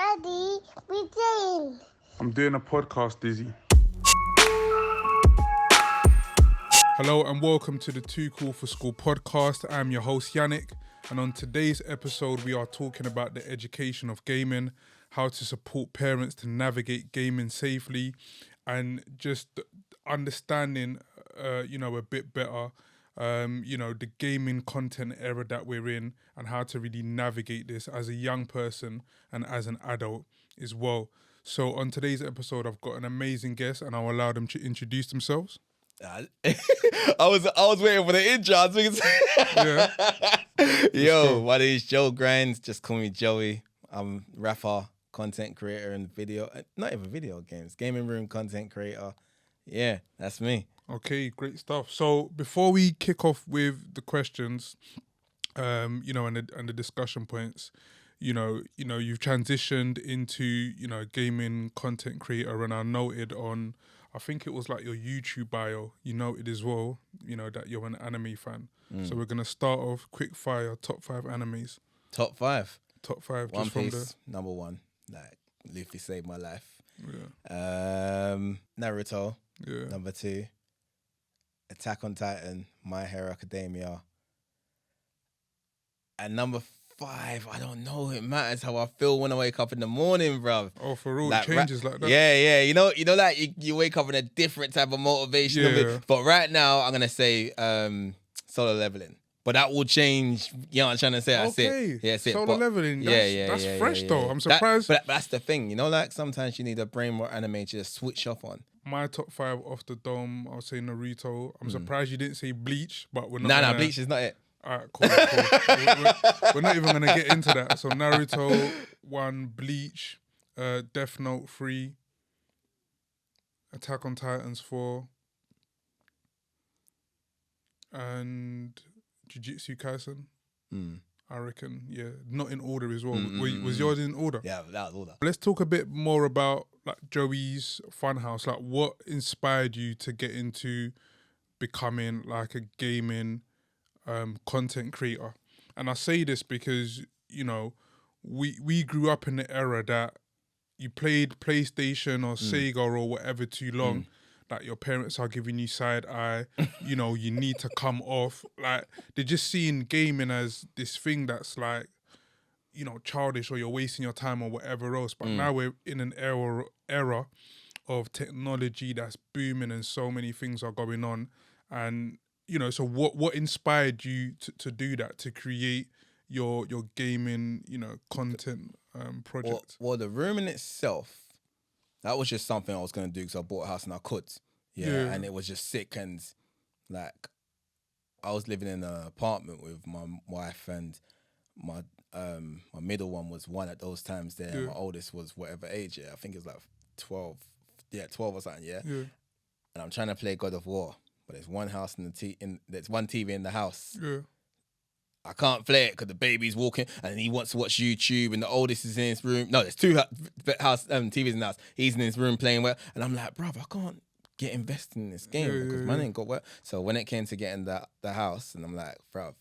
Daddy, we're doing. I'm doing a podcast, Dizzy. Hello and welcome to the Too Cool for School podcast. I'm your host Yannick, and on today's episode we are talking about the education of gaming, how to support parents to navigate gaming safely, and just understanding, a bit better, the gaming content era that we're in, and how to really navigate this as a young person and as an adult as well. So on today's episode, I've got an amazing guest, and I'll allow them to introduce themselves. I was waiting for the intro. I was thinking, Yo, my name is Joe Grinds. Just call me Joey. I'm rapper, content creator, and not even video games, gaming room content creator. Yeah, that's me. Okay, great stuff. So before we kick off with the questions, and the discussion points, you've transitioned into, gaming content creator, and I noted on, I think it was like your YouTube bio, you noted as well, that you're an anime fan. So we're gonna start off quick fire, top 5 animes. Top 5. Top 5. One just Piece, from number 1. Like Luffy saved my life. Yeah. Naruto, Yeah. number 2. Attack on Titan, My Hero Academia. And number 5, I don't know. It matters how I feel when I wake up in the morning, bruv. Oh, for real, Like, it changes like that. Yeah. You know, like you wake up in a different type of motivation. Yeah. But right now, I'm gonna say Solo Leveling. But that will change. You know what I'm trying to say? That's Okay. it. Yeah, that's it. Solo But, Leveling. That's fresh though. I'm surprised. But that's the thing. You know, like sometimes you need a brain or anime to just switch off on. My top 5 off the dome, I'll say Naruto. I'm surprised you didn't say Bleach, but we're not. Nah, Bleach is not it. All right, cool. We're not even going to get into that. So Naruto 1, Bleach, Death Note 3, Attack on Titans 4, and Jujutsu Kaisen. I reckon, yeah. Not in order as well. Was yours in order? Yeah, that was order. Let's talk a bit more about like Joey's Funhouse. Like, what inspired you to get into becoming like a gaming content creator? And I say this because, we grew up in the era that you played PlayStation or Sega or whatever too long, that your parents are giving you side eye, you need to come off. Like, they're just seeing gaming as this thing that's like, childish, or you're wasting your time or whatever else. But now we're in an era of technology that's booming and so many things are going on. And so what inspired you to do that, to create your gaming, content project? Well, the room in itself, that was just something I was going to do because I bought a house and I could. Yeah, and it was just sick. And like, I was living in an apartment with my wife, and my middle one was 1 at those times there. Yeah. My oldest was whatever age, I think it was like 12. Yeah, 12 or something, yeah. And I'm trying to play God of War. But there's one house there's one TV in the house. Yeah. I can't play it because the baby's walking and he wants to watch YouTube, and the oldest is in his room. No, there's 2 TVs in the house. He's in his room playing well, and I'm like, bruv, I can't get invested in this game because man ain't got work. So when it came to getting the house, and I'm like, bruv,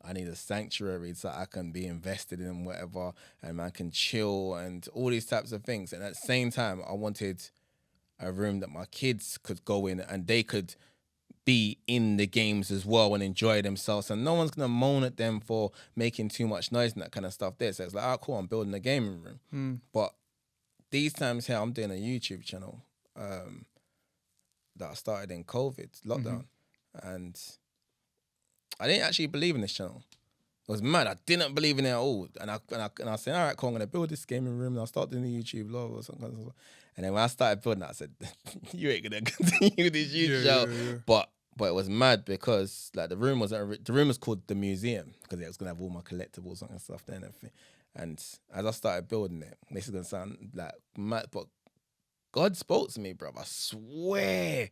I need a sanctuary so I can be invested in whatever, and I can chill and all these types of things. And at the same time, I wanted a room that my kids could go in and they could be in the games as well and enjoy themselves, and no one's gonna moan at them for making too much noise and that kind of stuff there. So it's like, cool, I'm building a gaming room. But these times here, I'm doing a YouTube channel that I started in COVID lockdown, and I didn't actually believe in this channel. It was mad. I didn't believe in it at all, and I said, all right, cool, I'm gonna build this gaming room and I'll start doing the YouTube vlog or something. And then when I started building it, I said, you ain't gonna continue this YouTube show. Yeah. But it was mad because like the room was called The Museum because it was gonna have all my collectibles and stuff there and everything. And as I started building it, this is gonna sound like mad, but God spoke to me, bro. I swear.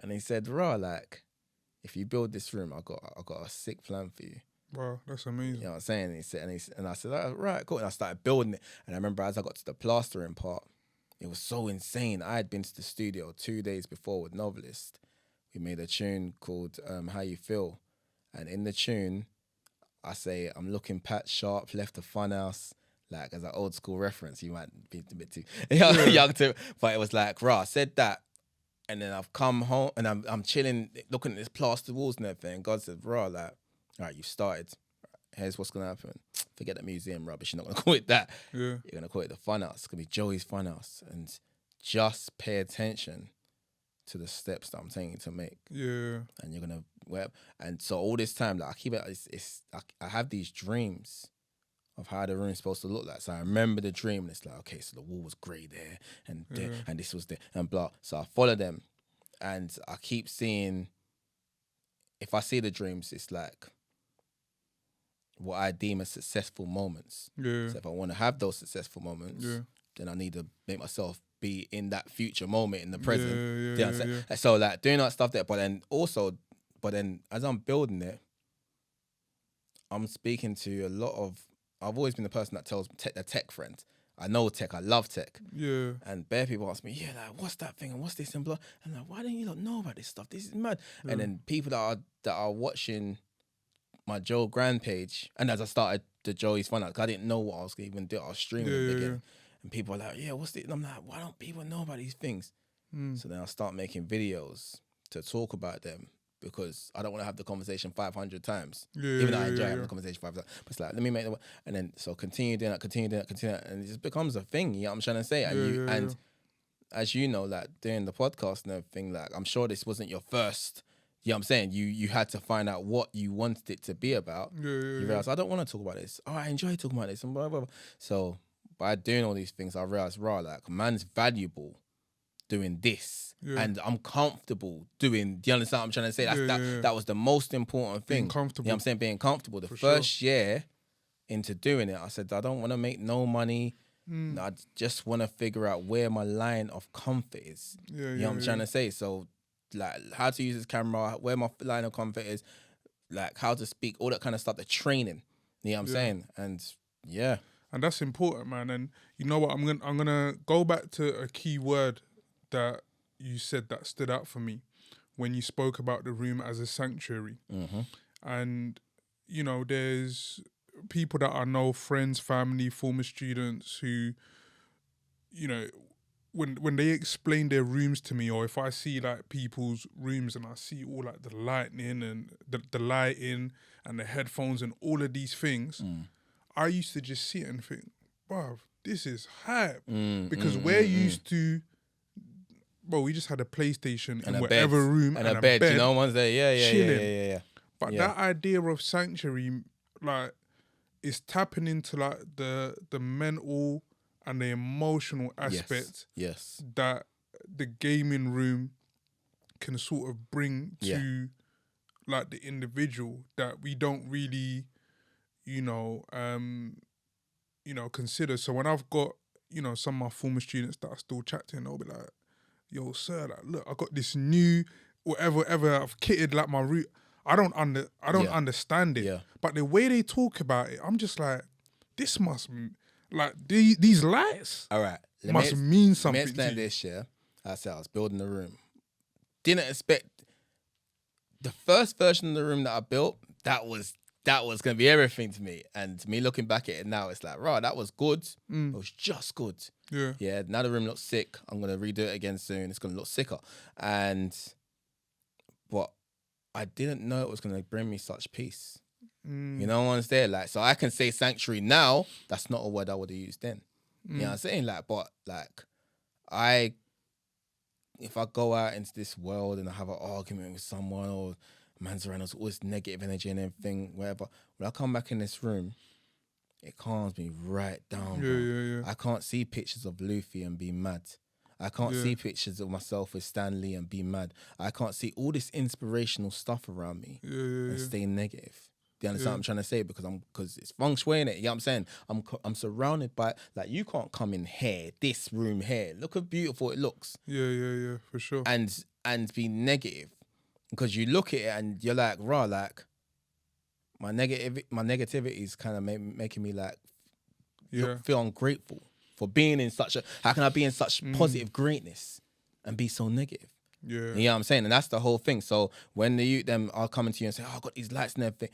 And he said, "Raw, like, if you build this room, I got a sick plan for you." Wow, that's amazing. You know what I'm saying? And I said, "Oh, right, cool." And I started building it. And I remember as I got to the plastering part, it was so insane. I had been to the studio 2 days before with Novelist. We made a tune called How You Feel. And in the tune, I say, I'm looking pat sharp, left the funhouse like as an old school reference, you might be a bit too young to, but it was like, rah, I said that, and then I've come home and I'm chilling, looking at this plaster walls and everything. And God said, rah, like, all right, you've started. Here's what's gonna happen. Forget that museum rubbish. You're not gonna call it that. Yeah. You're gonna call it the fun house. It's gonna be Joey's fun house, and just pay attention to the steps that I'm taking to make. Yeah. And you're gonna and so all this time, like I keep it. I have these dreams of how the room's supposed to look like. So I remember the dream, and it's like, okay, so the wall was grey there, and there, and this was there, and blah. So I follow them, and I keep seeing. If I see the dreams, it's like what I deem as successful moments. Yeah. So if I want to have those successful moments, then I need to make myself be in that future moment in the present. Yeah, Do you know what I'm saying? So like doing that stuff there, but then as I'm building it, I'm speaking to a lot of. I've always been the person that tells the tech friends. I know tech. I love tech. Yeah. And bare people ask me, yeah, like what's that thing and what's this and blah. And I'm like, why don't you not know about this stuff? This is mad. Yeah. And then people that are watching my Joe Grand page, and as I started the Joey's Fun House, I didn't know what I was going to even do. I was streaming it again. And people are like, yeah, what's this? And I'm like, why don't people know about these things? So then I'll start making videos to talk about them, because I don't want to have the conversation 500 times. Even though I enjoy having the conversation 500 times. But it's like, let me make the... And then, so continue doing that, and it just becomes a thing, you know what I'm trying to say? And and as you know, like, doing the podcast and everything, like, I'm sure this wasn't your first... You know what I'm saying? You had to find out what you wanted it to be about. You realize, I don't want to talk about this. Oh, I enjoy talking about this, and blah, blah, blah. So by doing all these things, I realized, like, man's valuable doing this, and I'm comfortable doing. Do you understand what I'm trying to say? That was the most important thing. Being comfortable. You know what I'm saying? Being comfortable. The first year into doing it, I said, I don't want to make no money. I just want to figure out where my line of comfort is. You know what I'm trying to say? So, like, how to use this camera, where my line of comfort is, like, how to speak, all that kind of stuff, the training. You know what I'm saying? And and that's important, man. And you know what? I'm gonna go back to a key word that you said that stood out for me when you spoke about the room as a sanctuary. And you know, there's people that I know, friends, family, former students who, you know, when they explain their rooms to me, or if I see like people's rooms and I see all like the lightning and the lighting and the headphones and all of these things, I used to just sit and think, bruv, this is hype. Because we're used to, we just had a PlayStation in whatever room and a bed. You know, one's there, chilling. Yeah. But that idea of sanctuary, like, is tapping into like the mental and the emotional aspect that the gaming room can sort of bring to like the individual, that we don't really, consider. So when I've got, some of my former students that I still chat to, and they'll be like, yo, sir, like, look, I got this new whatever I've kitted like my route. I don't understand it. But the way they talk about it, I'm just like, this must, like, these lights must mean something. Let me explain this, I said I was building the room. Didn't expect the first version of the room that I built, that was going to be everything to me. And me looking back at it now, it's like, right, that was good. It was just good. Yeah, now the room looks sick. I'm going to redo it again soon. It's going to look sicker. But I didn't know it was going to bring me such peace. You know what I'm saying? Like, so I can say sanctuary now. That's not a word I would have used then. You know what I'm saying? Like, but like, if I go out into this world and I have an argument with someone, or man's around us, all this negative energy and everything, whatever, when I come back in this room, it calms me right down. Bro. I can't see pictures of Luffy and be mad. I can't see pictures of myself with Stan Lee and be mad. I can't see all this inspirational stuff around me and stay negative. Do you understand what I'm trying to say? Because it's feng shui in it. You know what I'm saying? I'm surrounded by, like, you can't come in here, this room here. Look how beautiful it looks. Yeah, for sure. And be negative. Because you look at it and you're like, rah, like, my negativity is kind of making me like feel ungrateful for being in such a, how can I be in such positive greatness and be so negative? You know what I'm saying? And that's the whole thing. So when the youth them are coming to you and say, oh, I got these lights and everything,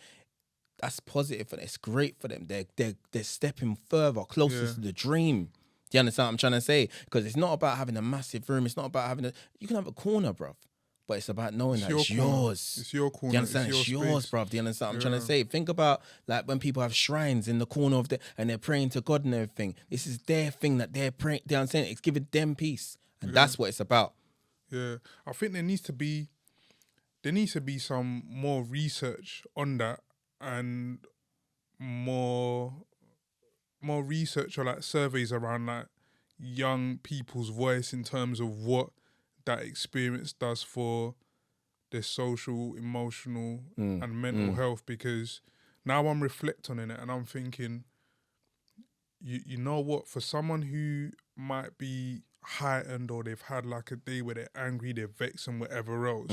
that's positive and it's great for them. They're stepping further, closer Yeah. to the dream. Do you understand what I'm trying to say? Because it's not about having a massive room. It's not about having you can have a corner, bruv. But it's about knowing that it's yours. It's your corner. Do you understand? It's It's your yours, space. bruv. Do you understand what I'm trying to say? Think about like when people have shrines in the corner of and they're praying to God and everything. This is their thing that they're praying. Do you understand? It's giving them peace. And that's what it's about. Yeah. I think there needs to be some more research on that and more research or like surveys around like young people's voice in terms of what that experience does for their social, emotional and mental health, because now I'm reflecting on it and I'm thinking, you know what, for someone who might be heightened or they've had like a day where they're angry, they're vexed and whatever else,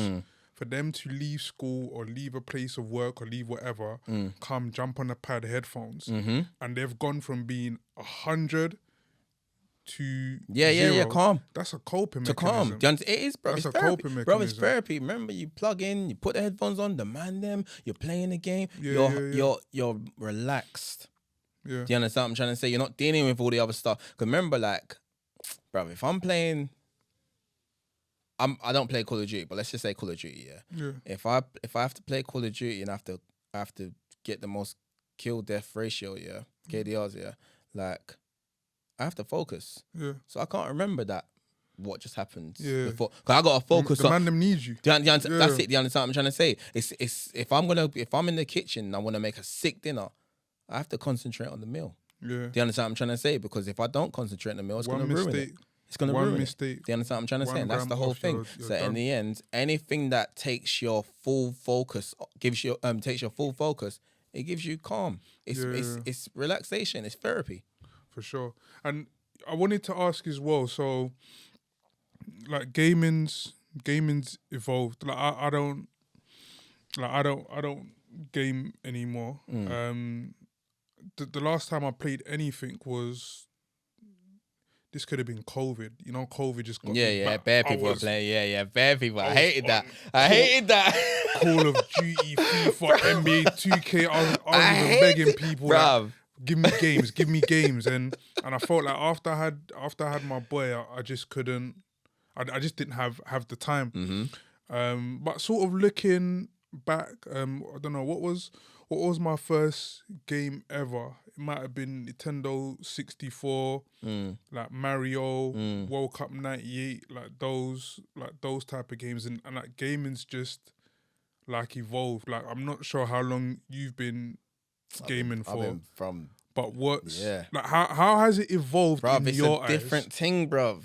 for them to leave school or leave a place of work or leave whatever, come jump on a pad headphones, and they've gone from being 100 to zero. Calm. That's a coping To mechanism. calm. It is, bro. That's It's a therapy. coping Bro, it's mechanism. therapy. Remember, you plug in, you put the headphones on, demand them, you're playing the game, Yeah, you're relaxed. Yeah. Do you understand what I'm trying to say? You're not dealing with all the other stuff. Because remember, like, bro, if I'm playing, I don't play Call of Duty, but let's just say Call of Duty, Yeah. If I have to play Call of Duty and I have to get the most kill death ratio, KDRs, like I have to focus. Yeah. So I can't remember what just happened Because before. Cause I gotta focus the on. man them needs you. That's it. Do you understand what I'm trying to say? It's if I'm in the kitchen and I want to make a sick dinner, I have to concentrate on the meal. Yeah. Do you understand what I'm trying to say? Because if I don't concentrate on the meal, it's One gonna ruin it. mistake. It's gonna One ruin it. mistake. Do you understand what I'm trying to say? 1 And that's gram the whole off, thing. you're So in done. the end, anything that takes your full focus, takes your full focus, it gives you calm. It's relaxation. It's therapy. For sure. And I wanted to ask as well, so like gaming's evolved. Like I don't game anymore. The last time I played anything was, this could have been COVID. You know, COVID just got me back. Bare I people were was playing. Bare people. I hated that. Call of Duty, FIFA, NBA 2K. I was even begging people, like, give me games, and I felt like after I had my boy, I just couldn't. I just didn't have the time. But sort of looking back, I don't know what was my first game ever. It might have been Nintendo 64, like Mario, World Cup '98, like those type of games, and like gaming's just like evolved. Like I'm not sure how long you've been gaming for. I've been from. But like how has it evolved in your eyes? It's a different thing, bruv.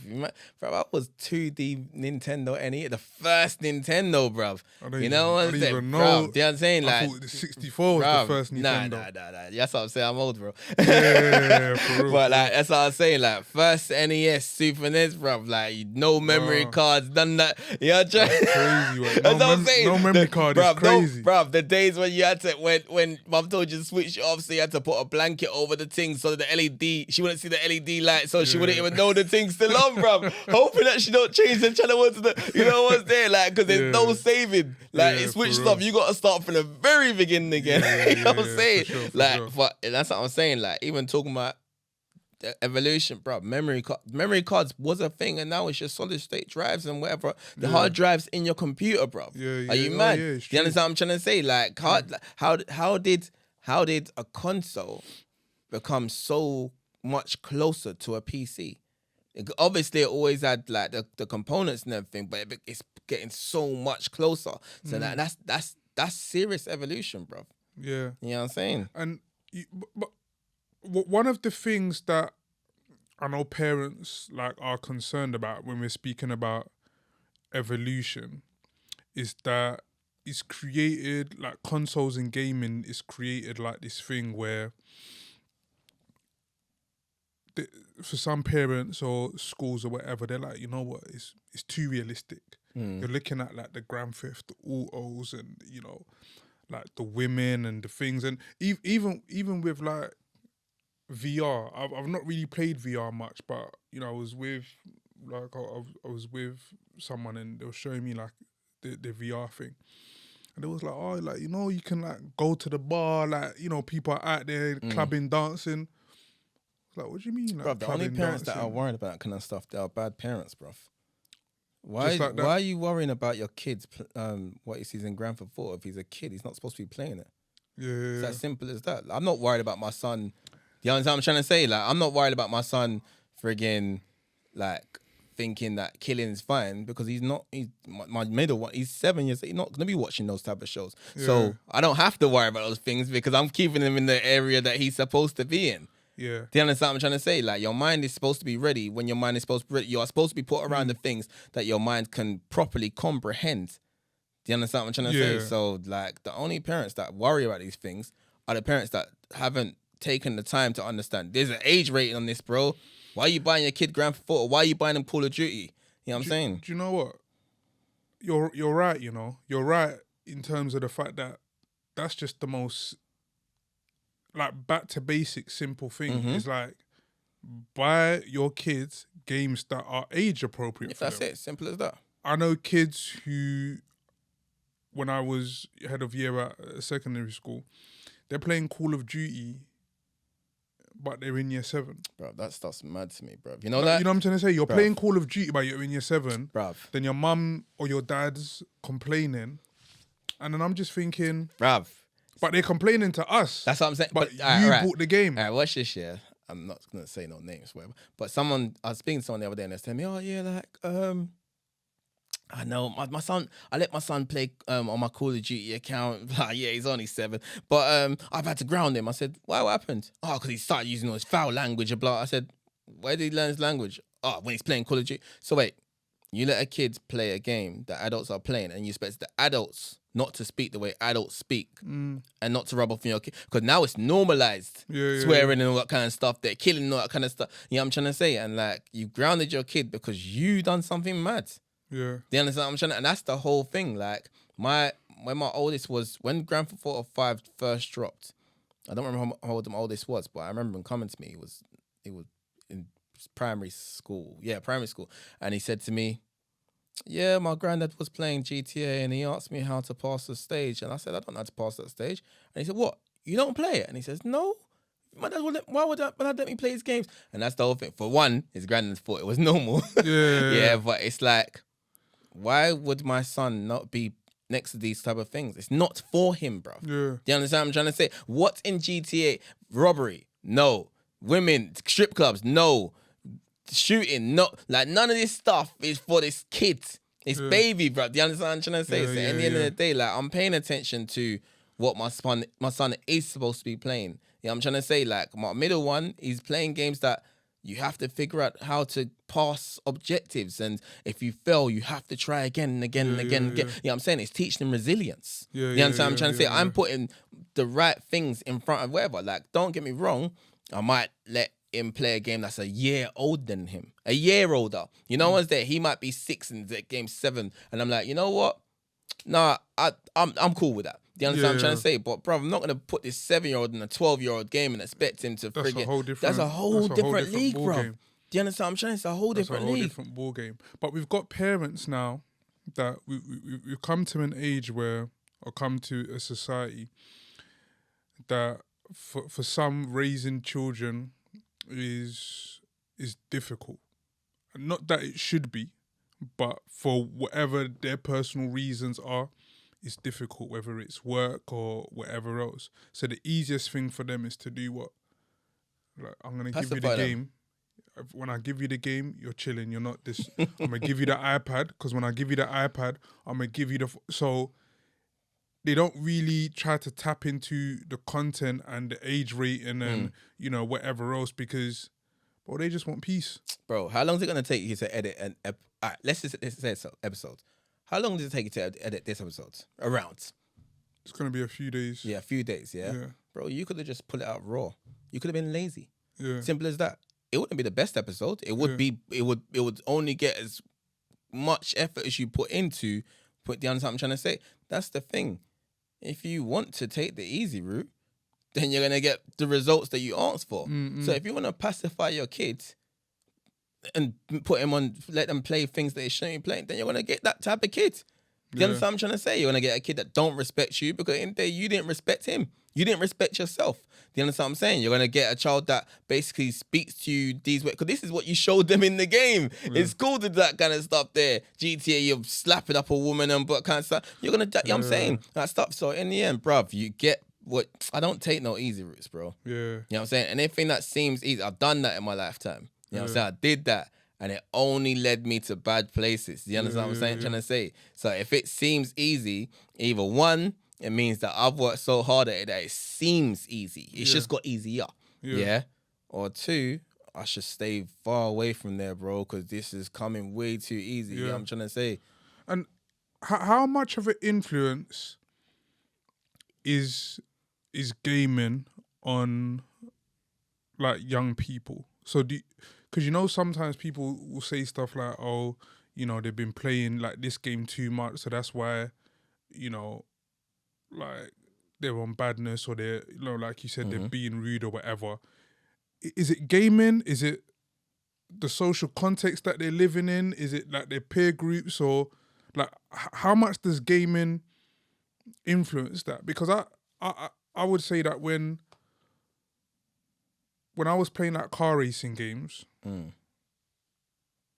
Bro, that was 2D Nintendo NE, the first Nintendo, bruv. You know what I'm saying? Even know. Bruv, do you know what I'm saying? I Like, thought the 64 was the first Nintendo. Nah. That's what I'm saying. I'm old, bro. Yeah, for real. But like, that's what I'm saying. Like, first NES, Super NES, bruv. Like, no memory cards, none that. You know what I'm saying? Crazy, man. That's what I'm saying. No memory card is crazy. Bruv, the days when you had to, when mum told you to switch it off, so you had to put a blanket over the thing so that the LED, she wouldn't see the LED light, so she wouldn't even know the thing's still on, bruv. Hoping that she don't change the channel to the, you know what's there, like, because there's no saving. Like, it switched off, you got to start from the very beginning again. You know what I'm saying? For like, sure. that's what I'm saying. Like, even talking about the evolution, bruv, memory cards was a thing, and now it's just solid state drives and whatever. The hard drives in your computer, bruv. Yeah. Are you mad? Yeah, Do you understand what I'm trying to say? Like, how did a console become so much closer to a PC? Obviously, it always had like the components and everything, but it's getting so much closer. So that's serious evolution, bro. Yeah. You know what I'm saying? And but one of the things that I know parents like are concerned about when we're speaking about evolution is that it's created, like, consoles and gaming is created like this thing where for some parents or schools or whatever, they're like, you know what, it's too realistic. You're looking at like the Grand Theft Autos and, you know, like the women and the things, and even with like VR, I've not really played VR much, but you know, I was with someone and they were showing me like the VR thing, And it was like, oh, like, you know, you can like go to the bar, like, you know, people are out there clubbing, dancing. Like, what do you mean? Like, Bruv, the only clubbing, parents that are dancing? worried about that kind of stuff, they are bad parents, bruv. Why? Just like that. Why are you worrying about your kid's what he sees in Grand Theft Auto? If he's a kid, he's not supposed to be playing it. Yeah. It's as simple as that. I'm not worried about my son. You understand what I'm trying to say? Like, I'm not worried about my son friggin' like thinking that killing is fine because he's not. He's my middle one. He's 7 years. He's not gonna be watching those type of shows. Yeah. So I don't have to worry about those things because I'm keeping him in the area that he's supposed to be in. Yeah. Do you understand what I'm trying to say? Like, your mind is supposed to be ready when your mind is supposed to be ready. You are supposed to be put around the things that your mind can properly comprehend. Do you understand what I'm trying to say? So, like, the only parents that worry about these things are the parents that haven't taken the time to understand. There's an age rating on this, bro. Why are you buying your kid Grand Theft Auto? Why are you buying them Call of Duty? You know what I'm saying? Do you know what? You're right, you know. You're right in terms of the fact that that's just the most, like, back to basic simple thing. It's like, buy your kids games that are age appropriate for That's them. it. Simple as that. I know kids who, when I was head of year at secondary school, they're playing Call of Duty, but they're in year 7. Bro, that stuff's mad to me, bro. You know Like, that? you know what I'm trying to say? You're Bruv. playing Call of Duty, but you're in year 7. Bruv. Then your mum or your dad's complaining. And then I'm just thinking, Bruv. but they're complaining to us. That's what I'm saying. But all you right. bought the game. All right, watch this, yeah. I'm not going to say no names, whatever. But I was speaking to someone the other day and they're telling me, oh, yeah, like, I know my son, I let my son play on my Call of Duty account. Like, yeah, he's only 7. But I've had to ground him. I said, why, what happened? Oh, because he started using all his foul language and blah. I said, where did he learn his language? Oh, when he's playing Call of Duty. So wait, you let a kid play a game that adults are playing and you expect the adults not to speak the way adults speak and not to rub off on your kid. Because now it's normalized swearing and all that kind of stuff. They're killing and all that kind of stuff. You know what I'm trying to say? And like, you grounded your kid because you done something mad. Yeah. Do you understand what I'm trying to? And that's the whole thing. Like, when my oldest was, when Grand Theft Auto 5 first dropped, I don't remember how old my oldest was, but I remember him coming to me. He was in primary school. Yeah, primary school. And he said to me, yeah, my granddad was playing GTA and he asked me how to pass the stage. And I said, I don't know how to pass that stage. And he said, what? You don't play it? And he says, no. My dad why would my dad let me play his games? And that's the whole thing. For one, his granddad thought it was normal. Yeah, but it's like, why would my son not be next to these type of things? It's not for him, bro. Yeah. Do you understand what I'm trying to say? What's in GTA? Robbery? No. Women, strip clubs? No. Shooting? No. Like, none of this stuff is for this kid. It's baby, bro. Do you understand what I'm trying to say? So at the end of the day, like, I'm paying attention to what my son is supposed to be playing. You know what I'm trying to say? Like, my middle one, he's playing games that you have to figure out how to pass objectives. And if you fail, you have to try again and again and again and again. You know what I'm saying? It's teaching them resilience. You understand what I'm trying to say? I'm putting the right things in front of whatever. Like, don't get me wrong. I might let him play a game that's a year older than him. A year older. You know what's there? He might be 6 and the game 7. And I'm like, you know what? Nah, I'm cool with that. Do you understand what I'm trying to say? But bro, I'm not gonna put this 7-year-old in a 12-year-old game and expect him to friggin'. That's a whole different league, bro. Do you understand what I'm trying to say? It's a whole different league. Different ball game. But we've got parents now that we've come to an age where, or come to a society that for some raising children is difficult. Not that it should be, but for whatever their personal reasons are, it's difficult, whether it's work or whatever else. So the easiest thing for them is to do what? Like, I'm going to give you the game. When I give you the game, you're chilling. You're not this. I'm going to give you the iPad, because when I give you the iPad, I'm going to give you the... So they don't really try to tap into the content and the age rating and, you know, whatever else, because, bro, they just want peace. Bro, how long is it going to take you to edit an... All right, let's say episode. How long does it take you to edit this episode? Around. It's going to be a few days. Yeah, a few days, yeah? Bro, you could have just put it out raw. You could have been lazy. Yeah. Simple as that. It wouldn't be the best episode. It would be, it would only get as much effort as you put into, do you understand what I'm trying to say? That's the thing. If you want to take the easy route, then you're going to get the results that you asked for. So if you want to pacify your kids and put them on, let them play things that they shouldn't be playing, then you're going to get that type of kid. Do you understand what I'm trying to say? You're gonna get a kid that don't respect you because in the day you didn't respect him. You didn't respect yourself. Do you understand what I'm saying? You're gonna get a child that basically speaks to you these ways because this is what you showed them in the game. It's cool to do that kind of stuff there. GTA, you're slapping up a woman and but kind of stuff. You're gonna, you know what I'm saying? That stuff. So in the end, bruv, you get what I don't take no easy routes, bro. Yeah. You know what I'm saying? Anything that seems easy, I've done that in my lifetime. You know what I'm saying? I did that. And it only led me to bad places. You understand what I'm saying? Trying to say. So if it seems easy, either one, it means that I've worked so hard at it that it seems easy. It's just got easier. Yeah. Or two, I should stay far away from there, bro, because this is coming way too easy. You know what I'm trying to say? And how much of an influence is gaming on like young people? So because you know sometimes people will say stuff like, oh, you know, they've been playing like this game too much, so that's why, you know, like they're on badness or they're, you know, like you said, they're being rude or whatever. Is it gaming? Is it the social context that they're living in? Is it like their peer groups or like how much does gaming influence that? Because I would say that when I was playing like car racing games,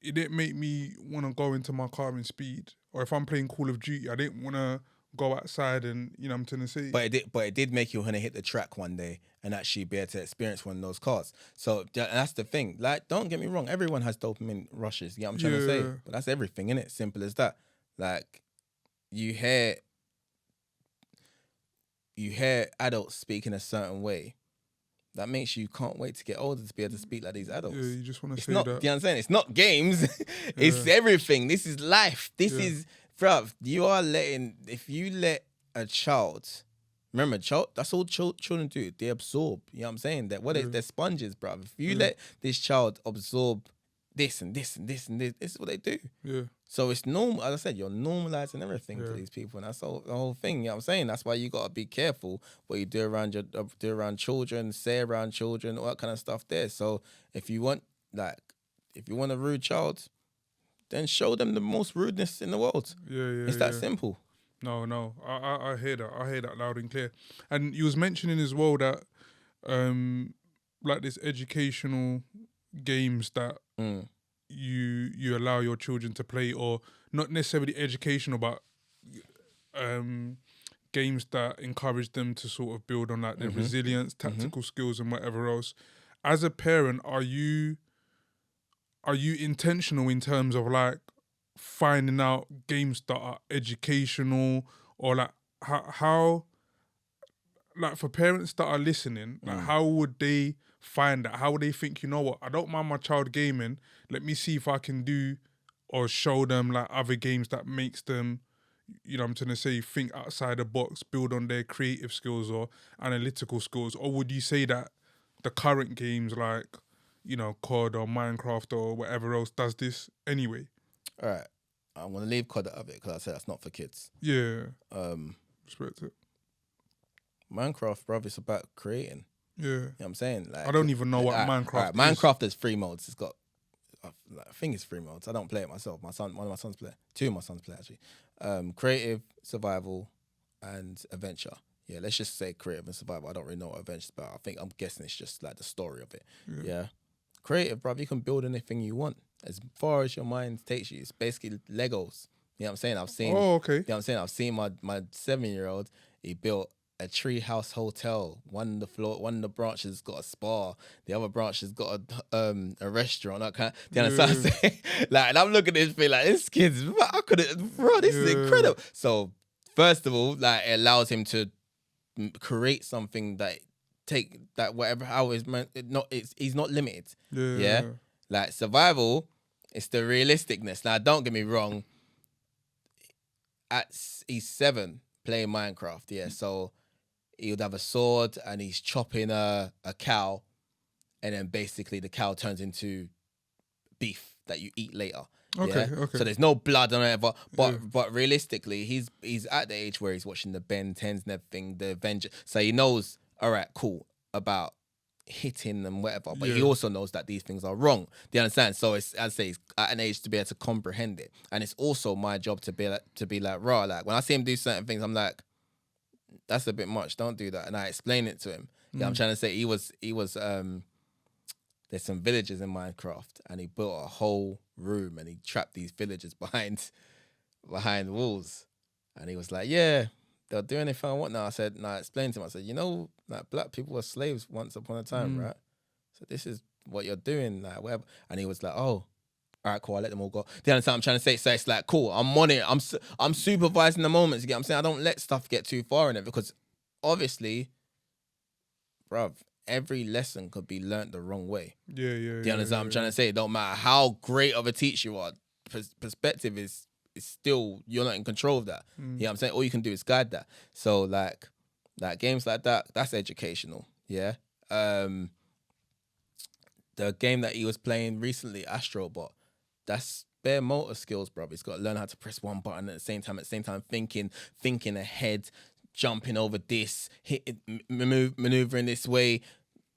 it didn't make me want to go into my car in speed. Or if I'm playing Call of Duty, I didn't want to go outside and, you know, I'm trying to say. But it did make you want to hit the track one day and actually be able to experience one of those cars. So that's the thing. Like, don't get me wrong, everyone has dopamine rushes. You know what I'm trying to say? But that's everything, innit? Simple as that. Like, you hear adults speak in a certain way. That makes you can't wait to get older to be able to speak like these adults. Yeah, you just want to say not, that. Do you understand? It's not games. It's everything. This is life. This is, bruv, if you let a child, remember, that's all children do. They absorb. You know what I'm saying? They're sponges, bruv. If you let this child absorb this and this and this and this is what they do. Yeah. So it's normal. As I said, you're normalizing everything to these people, and that's the whole thing. You know what I'm saying? That's why you gotta be careful what you do around children, say around children, all that kind of stuff there. So if you want a rude child, then show them the most rudeness in the world. It's that simple. No, I hear that. I hear that loud and clear. And you was mentioning as well that, like this educational games that you allow your children to play, or not necessarily educational, but games that encourage them to sort of build on like their resilience, tactical skills, and whatever else. As a parent, are you intentional in terms of like finding out games that are educational, or like how like for parents that are listening, like how would they find that? How would they think, you know what, I don't mind my child gaming, let me see if I can do or show them like other games that makes them, you know, I'm trying to say, think outside the box, build on their creative skills or analytical skills? Or would you say that the current games like, you know, COD or Minecraft or whatever else does this anyway? All right, I'm gonna leave COD out of it because I said that's not for kids. Yeah. Respect it. Minecraft, bruv, it's about creating. Yeah. You know what I'm saying? Like, I don't even know what Minecraft is. Minecraft has 3 modes. It's got, I think it's 3 modes. I don't play it myself. One of my sons play. 2 of my sons play, actually. Creative, survival, and adventure. Yeah, let's just say creative and survival. I don't really know what adventure's about. I'm guessing it's just like the story of it. Yeah. Creative, bruv, you can build anything you want. As far as your mind takes you. It's basically Legos. You know what I'm saying? I've seen. Oh, okay. You know what I'm saying? I've seen my 7-year-old, he built a treehouse hotel. One of the branches got a spa. The other branch has got a restaurant. That kind of, do you understand what I'm saying? Like, and I'm looking at this thing like, this kid's, this is incredible. So, first of all, like, it allows him to create something that he's not limited. Yeah. Like, survival, it's the realisticness. Now, don't get me wrong. He's 7 playing Minecraft. Yeah. So, he would have a sword and he's chopping a cow, and then basically the cow turns into beef that you eat later. Okay. So there's no blood or whatever. But realistically, he's at the age where he's watching the Ben 10s and everything, the Avenger. So he knows, all right, cool, about hitting and whatever, but he Yeah. also knows that these things are wrong. Do you understand? So it's, I'd say, it's at an age to be able to comprehend it, and it's also my job to be like raw. Like when I see him do certain things, I'm like, that's a bit much. Don't do that, and I explain it to him. Yeah, I'm trying to say he was. There's some villagers in Minecraft, and he built a whole room, and he trapped these villagers behind walls, and he was like, yeah, they'll do anything I want now. I said, I explained to him, I said, you know, like black people were slaves once upon a time, right? So this is what you're doing, like whatever. And he was like, oh, all right, cool, I'll let them all go. Do you understand what I'm trying to say? So it's like, cool, I'm on it. I'm supervising the moments. You get what I'm saying? I don't let stuff get too far in it, because obviously, bruv, every lesson could be learnt the wrong way. Yeah. Do you understand what I'm trying to say? It don't matter how great of a teacher you are, perspective is still, you're not in control of that. You know what I'm saying? All you can do is guide that. So like games like that, that's educational. Yeah. The game that he was playing recently, Astrobot, that's bare motor skills, bro. He's got to learn how to press one button at the same time, thinking ahead, jumping over this, maneuvering this way.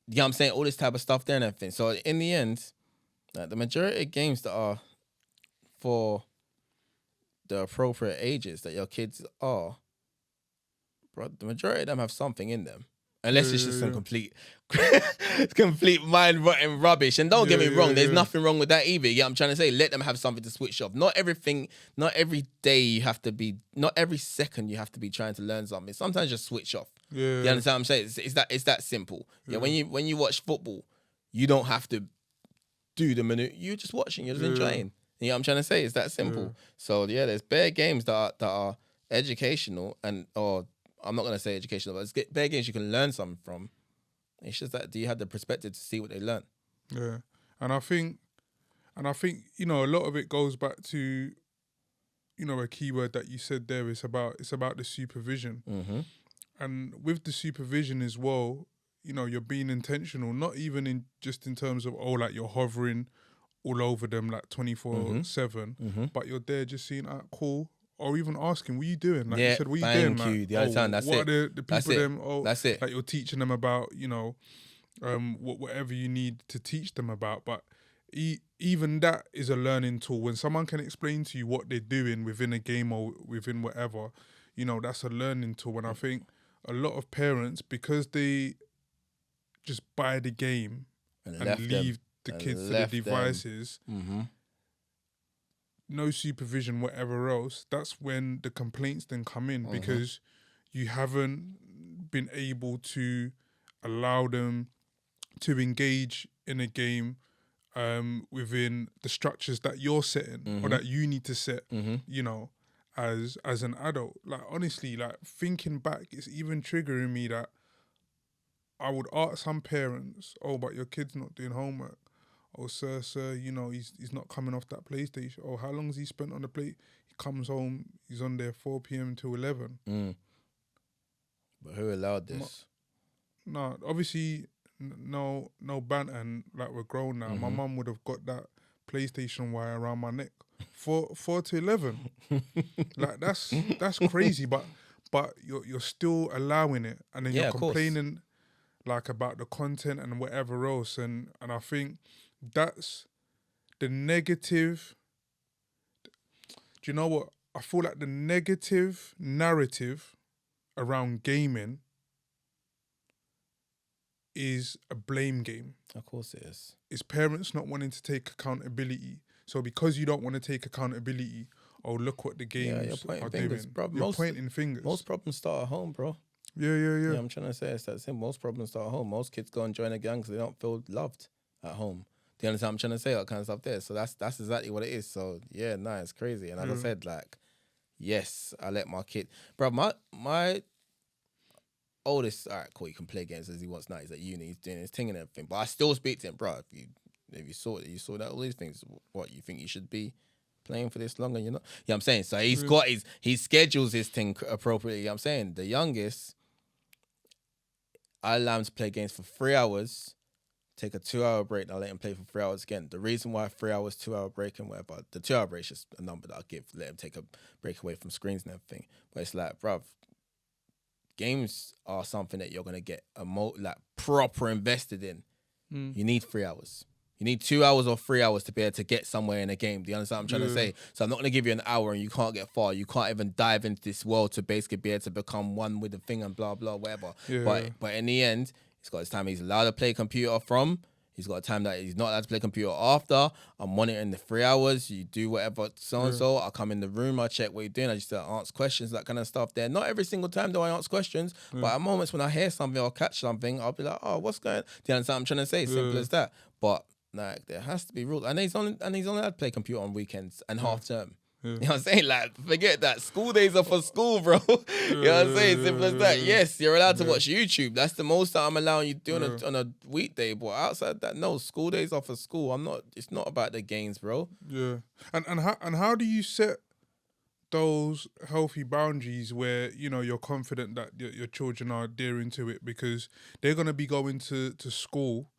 You know what I'm saying? All this type of stuff there and everything. So in the end, like, the majority of games that are for the appropriate ages that your kids are, bro, the majority of them have something in them. Unless it's just some complete mind-rotting rubbish. And don't get me wrong, there's nothing wrong with that either. Yeah, I'm trying to say, let them have something to switch off. Not every day you have to be, not every second you have to be trying to learn something. Sometimes just switch off. Yeah. You understand what I'm saying? It's that simple. Yeah. When you watch football, you don't have to do the minute. You're just watching, you're just enjoying. You know what I'm trying to say? It's that simple. Yeah. So yeah, there's bare games that are educational or I'm not gonna say educational, but it's bare games you can learn something from. It's just that, do you have the perspective to see what they learn? Yeah, and I think a lot of it goes back to, a keyword that you said there. It's about the supervision, and with the supervision as well, you're being intentional, not even in terms of like you're hovering all over them like 24/7, but you're there just seeing cool. Or even asking, what are you doing? Like you said, what are you doing? Thank you. That's what it. Are the people them? That's it. Like you're teaching them about, whatever you need to teach them about. But even that is a learning tool. When someone can explain to you what they're doing within a game or within whatever, that's a learning tool. And I think a lot of parents, because they just buy the game and leave the kids to the devices, no supervision, whatever else, that's when the complaints then come in, because you haven't been able to allow them to engage in a game within the structures that you're setting or that you need to set, as an adult. Like, honestly, like, thinking back, it's even triggering me that I would ask some parents, but your kid's not doing homework. Oh, sir, he's not coming off that PlayStation. Oh, how long has he spent on the play? He comes home, he's on there 4 p.m. to 11. But who allowed this? No, obviously, no banter, and like, we're grown now. My mum would have got that PlayStation wire around my neck. 4 to 11. Like, that's crazy, but you're still allowing it, and then you're complaining like about the content and whatever else, and I think that's the negative. Do you know what? I feel like the negative narrative around gaming is a blame game. Of course it is. It's parents not wanting to take accountability. So because you don't want to take accountability, look what the games are doing. Bro. You're pointing fingers. Most problems start at home, bro. Yeah. I'm trying to say it's that simple. Most problems start at home. Most kids go and join a gang because they don't feel loved at home. Do you understand what I'm trying to say? That kind of stuff there. So that's exactly what it is. So yeah, it's crazy. And as I said, like, yes, I let my kid, bro. My oldest, all right, cool, he can play games as he wants now. He's at uni, he's doing his thing and everything. But I still speak to him, bro. If you saw that all these things, what you think you should be playing for this long and you're not? Yeah, I'm saying. So he's got he schedules his thing appropriately. You know what I'm saying? The youngest, I allow him to play games for 3 hours, take a 2-hour break, and I'll let him play for 3 hours again. The reason why 3 hours, 2-hour break and whatever, the 2-hour break is just a number that I'll give, let him take a break away from screens and everything. But it's like, bruv, games are something that you're going to get proper invested in, you need 3 hours. You need 2 hours or 3 hours to be able to get somewhere in a game. Do you understand what I'm trying to say? So I'm not going to give you an hour and you can't get far. You can't even dive into this world to basically be able to become one with the thing and blah, blah, whatever. But in the end, he's got his time he's allowed to play computer from. He's got a time that he's not allowed to play computer after. I'm monitoring the 3 hours. You do whatever, so-and-so. I come in the room. I check what you're doing. I just answer questions, that kind of stuff there. Not every single time do I answer questions, but at moments when I hear something or catch something, I'll be like, oh, what's going on? Do you understand what I'm trying to say? Simple as that. But like, there has to be rules. And he's only allowed to play computer on weekends and half term. You know what I'm saying? Like, forget that. School days are for school, bro. You know what I'm saying? Simple as that. Yes, you're allowed to watch YouTube. That's the most that I'm allowing you to do on a weekday. But outside that, no, school days are for school. It's not about the games, bro. Yeah. And how do you set those healthy boundaries where, you know, you're confident that your children are adhering to it, because they're going to be going to school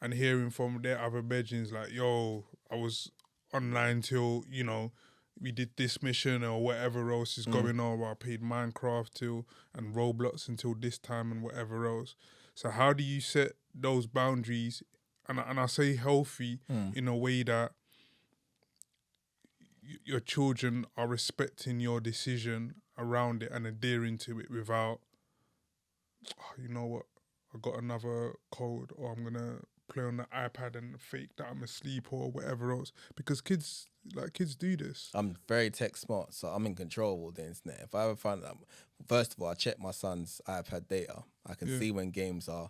and hearing from their other bedrooms like, yo, I was online till, you know, we did this mission or whatever else is going on, or I played Minecraft till and Roblox until this time and whatever else. So how do you set those boundaries? And I say healthy in a way that your children are respecting your decision around it and adhering to it without, oh, you know what, I got another code, or I'm going to play on the iPad and fake that I'm asleep or whatever else. Because kids do this. I'm very tech smart, so I'm in control of all the internet. If I ever find that, first of all, I check my son's iPad data. I can see when games are,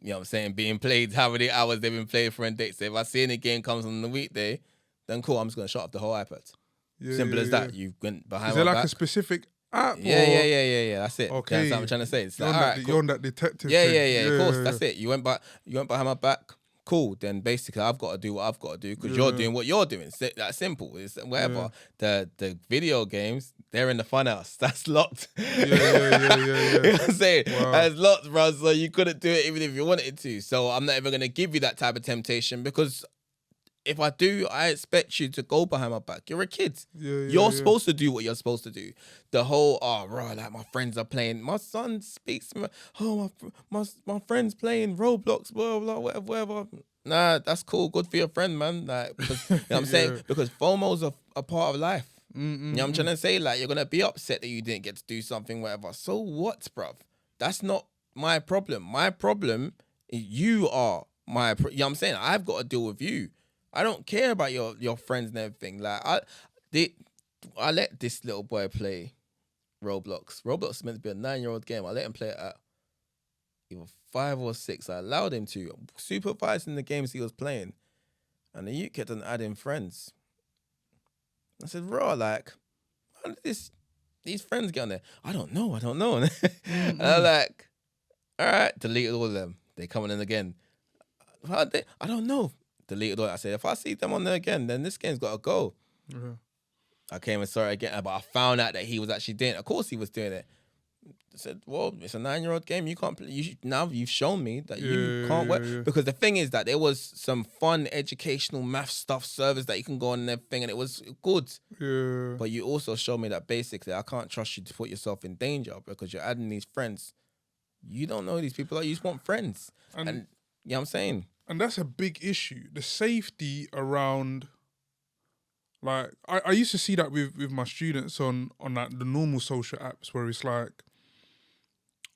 you know what I'm saying, being played, how many hours they've been played for a date. So if I see any game comes on the weekday, then cool, I'm just going to shut off the whole iPad. Simple as that. You went behind Is there my like back. a specific app? Yeah. That's it. Okay. That's what I'm trying to say. It's You're, like, on all that, right, you're on that detective yeah, thing. of course. That's it. You went behind my back. Cool. Then basically, I've got to do what I've got to do because you're doing what you're doing. It's that simple. It's whatever. The video games, they're in the fun house. That's locked. Yeah. You know what I'm saying? Wow. That's locked, bro. So you couldn't do it even if you wanted to. So I'm not even going to give you that type of temptation, because if I do, I expect you to go behind my back. You're a kid. You're supposed to do what you're supposed to do. The whole, like my friends are playing. My son speaks to me. Oh, my friend's playing Roblox, blah, blah, whatever. Nah, that's cool. Good for your friend, man. Like, because, you know what I'm saying? Because FOMO's a part of life. You know what I'm trying to say? Like, you're going to be upset that you didn't get to do something, whatever. So what, bruv? That's not my problem. My problem is you are you know what I'm saying? I've got to deal with you. I don't care about your friends and everything. Like I let this little boy play Roblox. Roblox is meant to be a 9-year-old game. I let him play it at either 5 or 6. I allowed him to, supervising the games he was playing. And the youth kept on adding friends. I said, raw, like, how did these friends get on there? I don't know. And I'm like, all right, deleted all of them. They coming in again. I don't know. Deleted all. I said, if I see them on there again, then this game's got to go. I came and saw it again, but I found out that he was actually doing it. Of course he was doing it. I said, well, it's a 9-year-old game. You can't play. Now you've shown me that you can't work. Because the thing is that there was some fun educational math stuff servers that you can go on and everything, and it was good. Yeah. But you also showed me that basically I can't trust you to put yourself in danger because you're adding these friends. You don't know who these people are. You just want friends. And you know what I'm saying? And that's a big issue. The safety around, like, I used to see that with my students on like the normal social apps where it's like,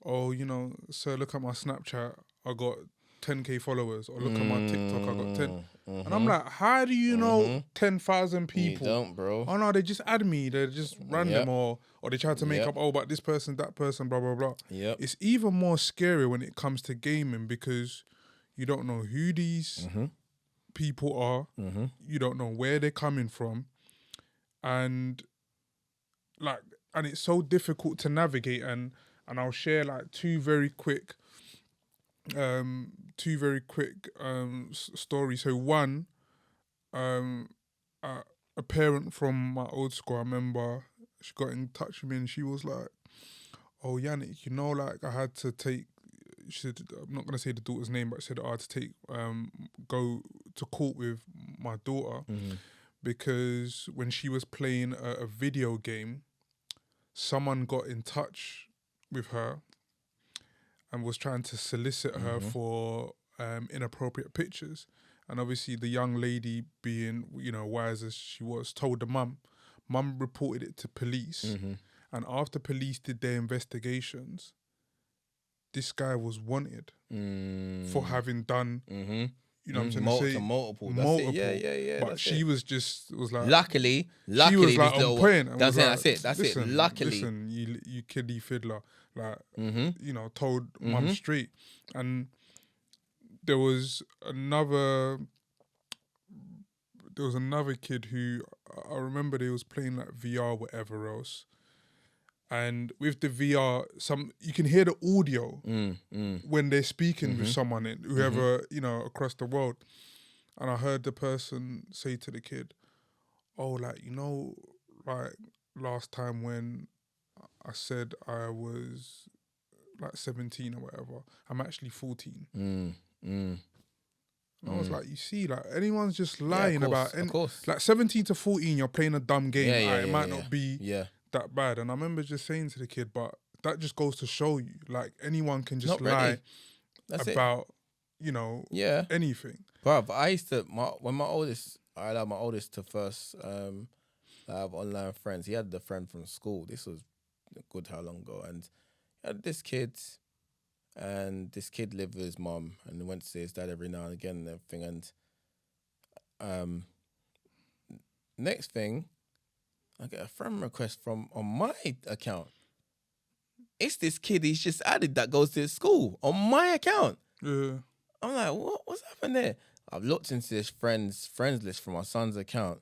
oh, you know, sir, look at my Snapchat, I got 10k followers, or look at my TikTok, I got 10. And I'm like, how do you know 10,000 people? You don't, bro. Oh no, they just add me, they're just random, or they try to make up, oh, but this person, that person, blah, blah, blah. It's even more scary when it comes to gaming because you don't know who these people are. You don't know where they're coming from. And it's so difficult to navigate. And I'll share like two very quick stories. So one, a parent from my old school, I remember she got in touch with me and she was like, oh, Yannick, you know, like I had to take, she said, I'm not going to say the daughter's name, but she said I had to take, go to court with my daughter because when she was playing a video game, someone got in touch with her and was trying to solicit her for inappropriate pictures. And obviously the young lady, being, you know, wise as she was, told the mum. Mum reported it to police. And after police did their investigations, this guy was wanted for having done, you know what I'm saying? Multiple. Multiple. Yeah. But she was like... Luckily, she was like this on little, point. And that's was it. like, That's it. Luckily. Listen, you kiddie fiddler. Like, you know, told mum straight. And there was another kid who, I remember they was playing like VR, whatever else. And with the VR, you can hear the audio when they're speaking with someone, whoever, you know, across the world. And I heard the person say to the kid, oh, like, you know, like last time when I said I was like 17 or whatever, I'm actually 14. And I was like, you see, like, anyone's just lying about... Of course. Like, 17 to 14, you're playing a dumb game. It might not be... that bad. And I remember just saying to the kid, but that just goes to show you, like, anyone can just lie about, you know, anything. Bruv, I used to, I allowed my oldest to first have online friends. He had the friend from school. This was a good how long ago. And he had this kid, and this kid lived with his mum and went to see his dad every now and again and everything. And next thing, I get a friend request on my account. It's this kid he's just added that goes to his school on my account. Yeah. I'm like, what's happened there? I've looked into this friends list from my son's account.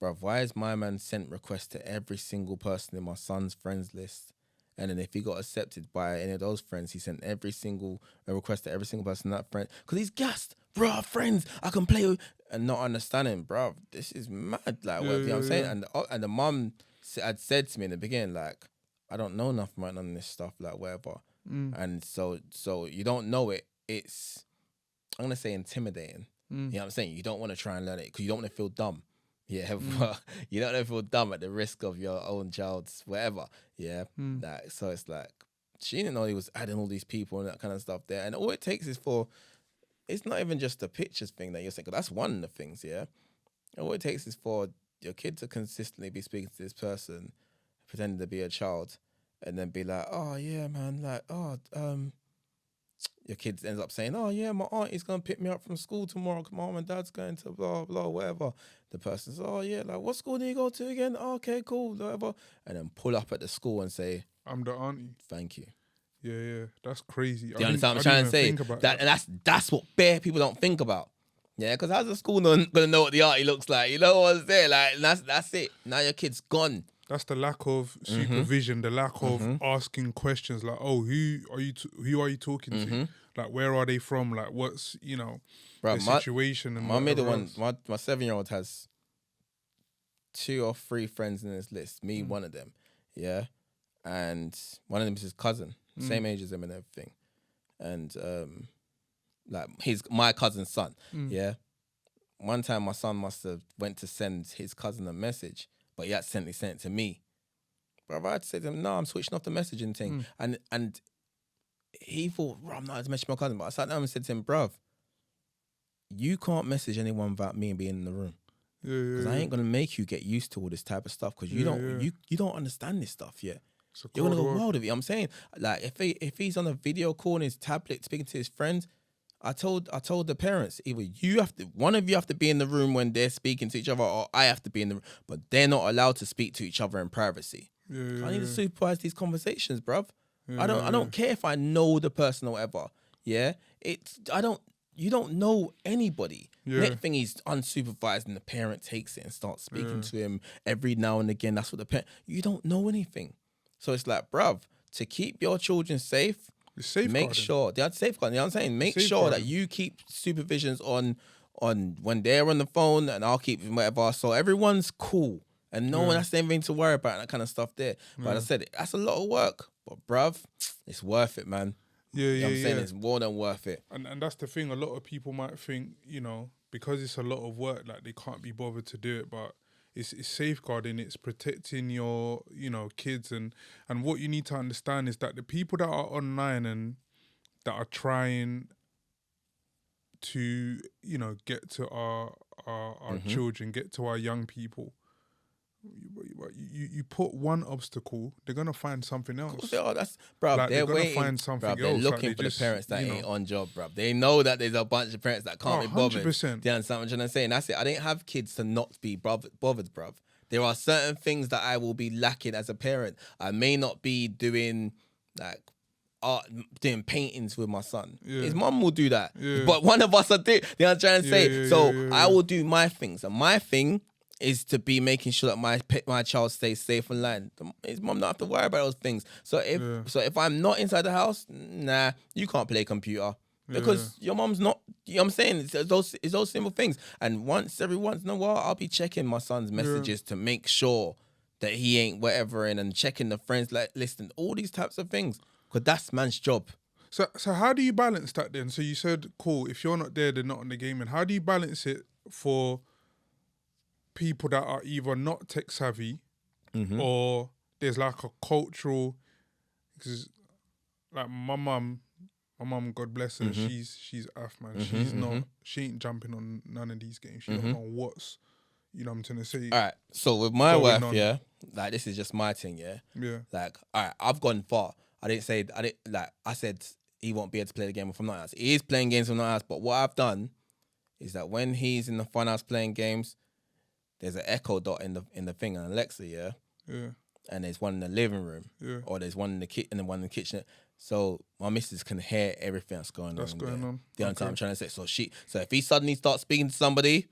Bruv, why has my man sent requests to every single person in my son's friends list? And then if he got accepted by any of those friends, he sent every single request to every single person in that friend. Because he's gassed. Bro, friends, I can play with... And not understanding, bro, this is mad. Like, you know what I'm saying? And the mum had said to me in the beginning, like, I don't know nothing about none of this stuff, like, whatever. And so you don't know it. It's, I'm going to say intimidating. You know what I'm saying? You don't want to try and learn it because you don't want to feel dumb. Yeah, but you don't want to feel dumb at the risk of your own child's whatever. Yeah. Like, so it's like, she didn't know he was adding all these people and that kind of stuff there. And all it takes is for... It's not even just the pictures thing that you're saying, because that's one of the things, yeah? And all it takes is for your kid to consistently be speaking to this person, pretending to be a child, and then be like, oh, yeah, man, like, your kid ends up saying, oh, yeah, my auntie's going to pick me up from school tomorrow because mom and dad's going to blah, blah, whatever. The person says, oh, yeah, like, what school do you go to again? Oh, okay, cool, whatever. And then pull up at the school and say, I'm the auntie. Thank you. Yeah, that's crazy. Do you understand what I'm trying to say? And that's what bare people don't think about. Yeah, because how's the school gonna know what the auntie looks like? You know what's there? Like, that's it. Now your kid's gone. That's the lack of supervision, the lack of asking questions like, oh, who are you talking to? Like, where are they from? Like, what's, you know, the situation? And my middle one, my 7-year-old has 2 or 3 friends in his list. Me, one of them. Yeah. And one of them is his cousin. Same age as him and everything. And like my cousin's son. Yeah. One time my son must have went to send his cousin a message, but he accidentally sent it to me. But I had to say to him, no, I'm switching off the messaging thing. And he thought, I'm not to message my cousin. But I sat down and said to him, bruv, you can't message anyone without me being in the room. Because I ain't gonna make you get used to all this type of stuff because you don't understand this stuff yet. You're gonna go wild with it. I'm saying, like, if he's on a video call on his tablet speaking to his friends, I told the parents, either one of you have to be in the room when they're speaking to each other, or I have to be in the room. But they're not allowed to speak to each other in privacy. I need to supervise these conversations, bruv. I don't care if I know the person or whatever. Yeah, you don't know anybody. Next thing he's unsupervised and the parent takes it and starts speaking to him every now and again. That's what the parent. You don't know anything. So it's like, bruv, to keep your children safe, make sure that's safeguarding. You know what I'm saying? Make sure that you keep supervisions on when they're on the phone, and I'll keep whatever. So everyone's cool and no one has anything to worry about and that kind of stuff there. But I said that's a lot of work, but bruv, it's worth it, man. You know what I'm saying? It's more than worth it. And that's the thing. A lot of people might think, you know, because it's a lot of work, like they can't be bothered to do it, but it's safeguarding, it's protecting your, you know, kids. And what you need to understand is that the people that are online and that are trying to, you know, get to our children, get to our young people. You put one obstacle, they're gonna find something else. That's bruv. Like, they're gonna waiting. find something Bruv, they're else. looking Like, for just, the parents that you ain't know. on job, bruv. They know that there's a bunch of parents that can't be bothered. 100%. Do you understand what I'm trying to say? And that's it. I didn't have kids to not be bothered, bruv. There are certain things that I will be lacking as a parent. I may not be doing like art, doing paintings with my son. Yeah. His mum will do that, Yeah. but one of us are doing. You know what I'm trying to say? Yeah, So yeah. I will do my things, and my thing is to be making sure that my child stays safe online. His mum don't have to worry about those things. So if I'm not inside the house, nah, you can't play computer. Because your mom's not, you know what I'm saying? It's those simple things. And every once in a while, I'll be checking my son's messages to make sure that he ain't whatever and checking the friends like listen, all these types of things. Because that's man's job. So how do you balance that then? So you said, cool, if you're not there, they're not on the game. And how do you balance it for people that are either not tech savvy or there's like a cultural, because like my mum, God bless her, she's Af, man. She's not, she ain't jumping on none of these games. She don't know what's, you know what I'm trying to say. All right. So with my wife, on. yeah, like this is just my thing, yeah. Yeah. Like, all right, I've gone far. I said he won't be able to play the game from my house. He is playing games from my house, but what I've done is that when he's in the fun house playing games, there's an echo dot in the thing on Alexa, yeah? Yeah. And there's one in the living room. Yeah. Or there's one in the kitchen and one in the kitchen. So my missus can hear everything that's going on. That's going on. Do you understand what I'm trying to say? So if he suddenly starts speaking to somebody,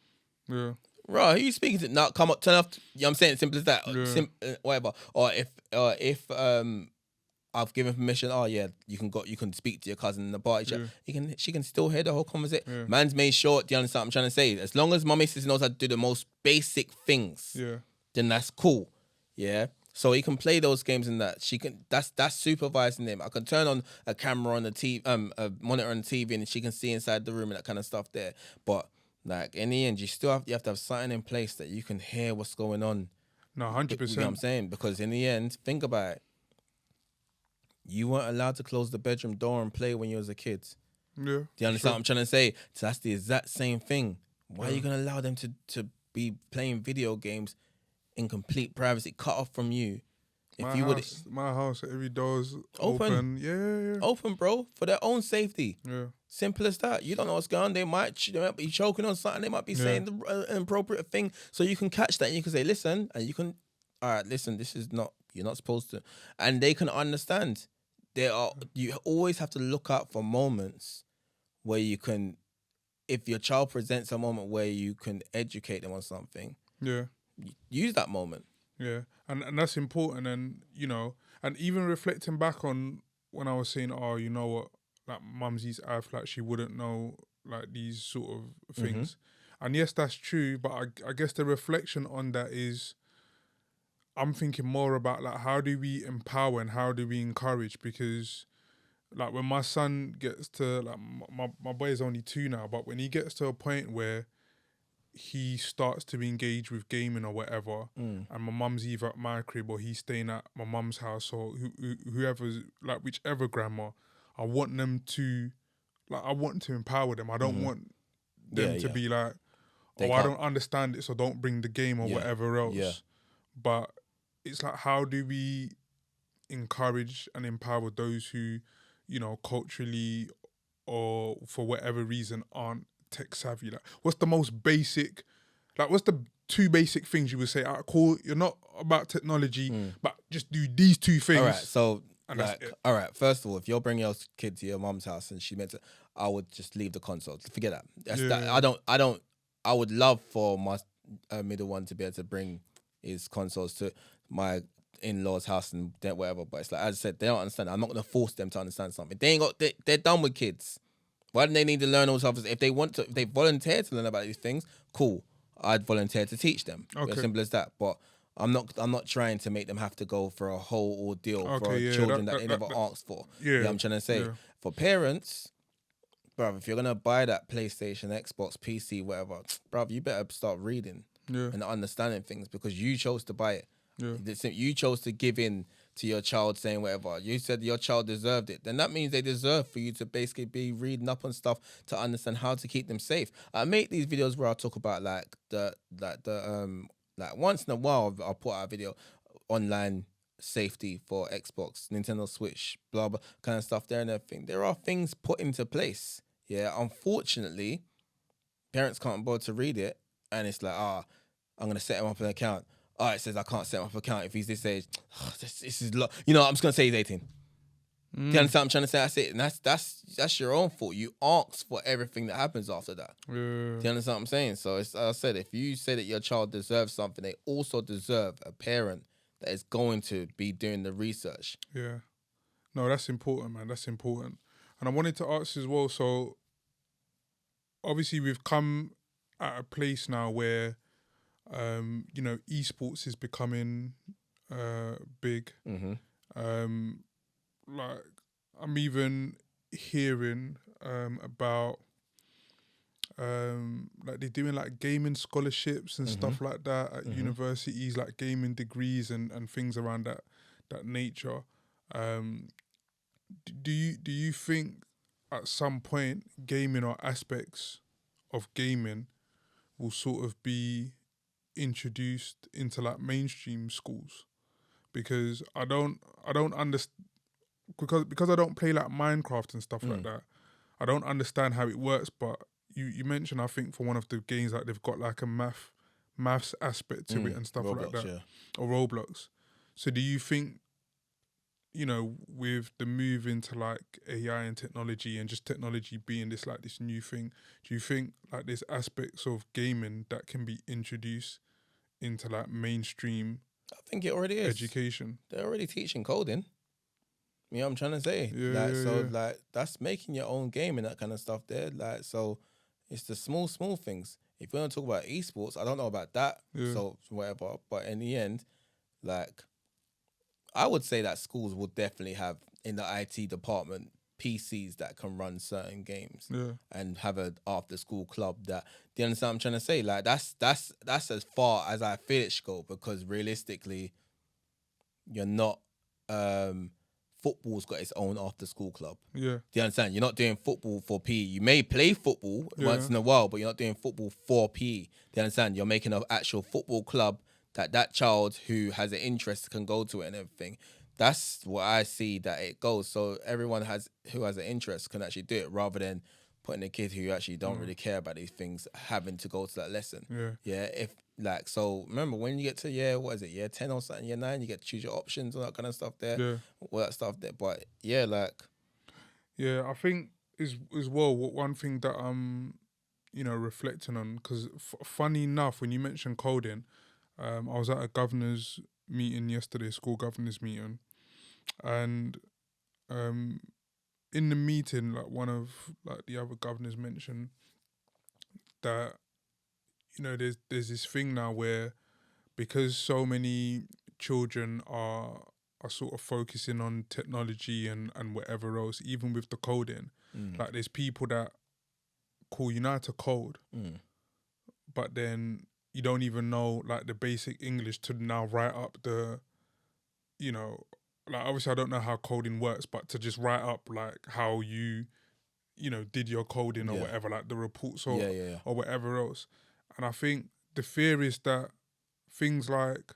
Yeah. right, who you speaking to? Now come up, turn off. You know what I'm saying? Simple as that. Yeah. Whatever. Or if I've given permission, oh yeah, you can speak to your cousin in the party. Yeah. She can still hear the whole conversation. Yeah. Man's made sure, do you understand what I'm trying to say? As long as my missus knows how to do the most basic things, then that's cool. Yeah. So he can play those games and that. That's supervising him. I can turn on a camera on the TV, a monitor on the TV, and she can see inside the room and that kind of stuff there. But like in the end, you have to have something in place that you can hear what's going on. No, 100%. You know what I'm saying? Because in the end, think about it. You weren't allowed to close the bedroom door and play when you was a kid. Yeah. Do you understand what I'm trying to say? So that's the exact same thing. Why are you going to allow them to be playing video games in complete privacy, cut off from you? My house, every door's open. Yeah. Open, bro, for their own safety. Yeah. Simple as that. You don't know what's going on. They might be choking on something. They might be saying the inappropriate thing. So you can catch that and you can say, listen, and you can, all right, listen, this is not, you're not supposed to. And they can understand. You always have to look out for moments where you can, if your child presents a moment where you can educate them on something, use that moment. Yeah, and that's important, and you know, and even reflecting back on when I was saying, oh, you know what, like mumsy's I've like she wouldn't know like these sort of things, and yes, that's true, but I guess the reflection on that is, I'm thinking more about like how do we empower and how do we encourage, because like when my son gets to like my boy is only 2 now, but when he gets to a point where he starts to engage with gaming or whatever, and my mum's either at my crib or he's staying at my mum's house or whoever's like whichever grandma, I want them to empower them. I don't want them to be like, I don't understand it, so don't bring the game or whatever else. Yeah. But it's like, how do we encourage and empower those who, you know, culturally or for whatever reason aren't tech savvy? Like, what's the most basic, like what's the 2 basic things you would say, all right, cool, you're not about technology, but just do these 2 things. All right, so and like, that's it. All right, first of all, if you're bringing your kid to your mum's house and she meant to, I would just leave the console. Forget that. That. I would love for my middle one to be able to bring his consoles to my in-laws' house and whatever. But it's like, as I said, they don't understand. I'm not going to force them to understand something. They're done with kids. Why do they need to learn all stuff? If they volunteer to learn about these things, cool. I'd volunteer to teach them. Okay. As simple as that. But I'm not trying to make them have to go for a whole ordeal for children that they never asked for. Yeah, you know what I'm trying to say. Yeah. For parents, bruv, if you're gonna buy that PlayStation, Xbox, PC, whatever, bruv, you better start reading and understanding things because you chose to buy it. Yeah. You chose to give in to your child saying whatever. You said your child deserved it. Then that means they deserve for you to basically be reading up on stuff to understand how to keep them safe. I make these videos where I talk about like once in a while I'll put out a video online safety for Xbox, Nintendo Switch, blah blah kind of stuff there and everything. There are things put into place. Yeah, unfortunately, parents can't bother to read it, and it's like, I'm gonna set him up an account. It says I can't set him up an account if he's this age. This is I'm just gonna say he's 18. Do you understand what I'm trying to say? That's it, and that's your own fault. You ask for everything that happens after that. Yeah. Do you understand what I'm saying? So it's, I said, if you say that your child deserves something, they also deserve a parent that is going to be doing the research. Yeah. No, that's important, man. That's important. And I wanted to ask as well, so obviously we've come at a place now where, esports is becoming big. Mm-hmm. Like, I'm even hearing about like they're doing like gaming scholarships and stuff like that at universities, like gaming degrees and things around that nature. Do you think at some point gaming or aspects of gaming will sort of be introduced into like mainstream schools? Because I don't understand, because I don't play like Minecraft and stuff like that. I don't understand how it works, but you mentioned, I think, for one of the games that they've got like a maths aspect to it and stuff Roblox, like that. yeah. Or Roblox. So do you think, with the move into like AI and technology and just technology being this new thing, do you think like there's aspects of gaming that can be introduced into like mainstream I think it already is. education? They're already teaching coding. You know what I'm trying to say? Yeah. That's making your own game and that kind of stuff there. So it's the small things. If we don't talk about esports, I don't know about that. Yeah. So whatever. But in the end, I would say that schools will definitely have in the IT department PCs that can run certain games and have an after school club that, do you understand what I'm trying to say? Like that's as far as I feel it should go, because realistically, you're not football's got its own after school club. Yeah. Do you understand? You're not doing football for PE. You may play football once in a while, but you're not doing football for PE. Do you understand? You're making an actual football club that child who has an interest can go to it and everything. That's what I see that it goes. So everyone who has an interest can actually do it, rather than putting a kid who actually don't really care about these things having to go to that lesson. Yeah. So remember when you get to year 10 or something, year 9, you get to choose your options and that kind of stuff there. Yeah. All that stuff there. But yeah, I think is as well one thing that I'm, reflecting on, because funny enough, when you mentioned coding, I was at a governor's meeting yesterday, school governor's meeting, and in the meeting, like one of like the other governors mentioned that there's this thing now where, because so many children are sort of focusing on technology and whatever else, even with the coding, like there's people that call you now to code, but then you don't even know like the basic English to now write up the, like obviously I don't know how coding works, but to just write up like how you, did your coding or whatever, like the reports or whatever else. And I think the fear is that things like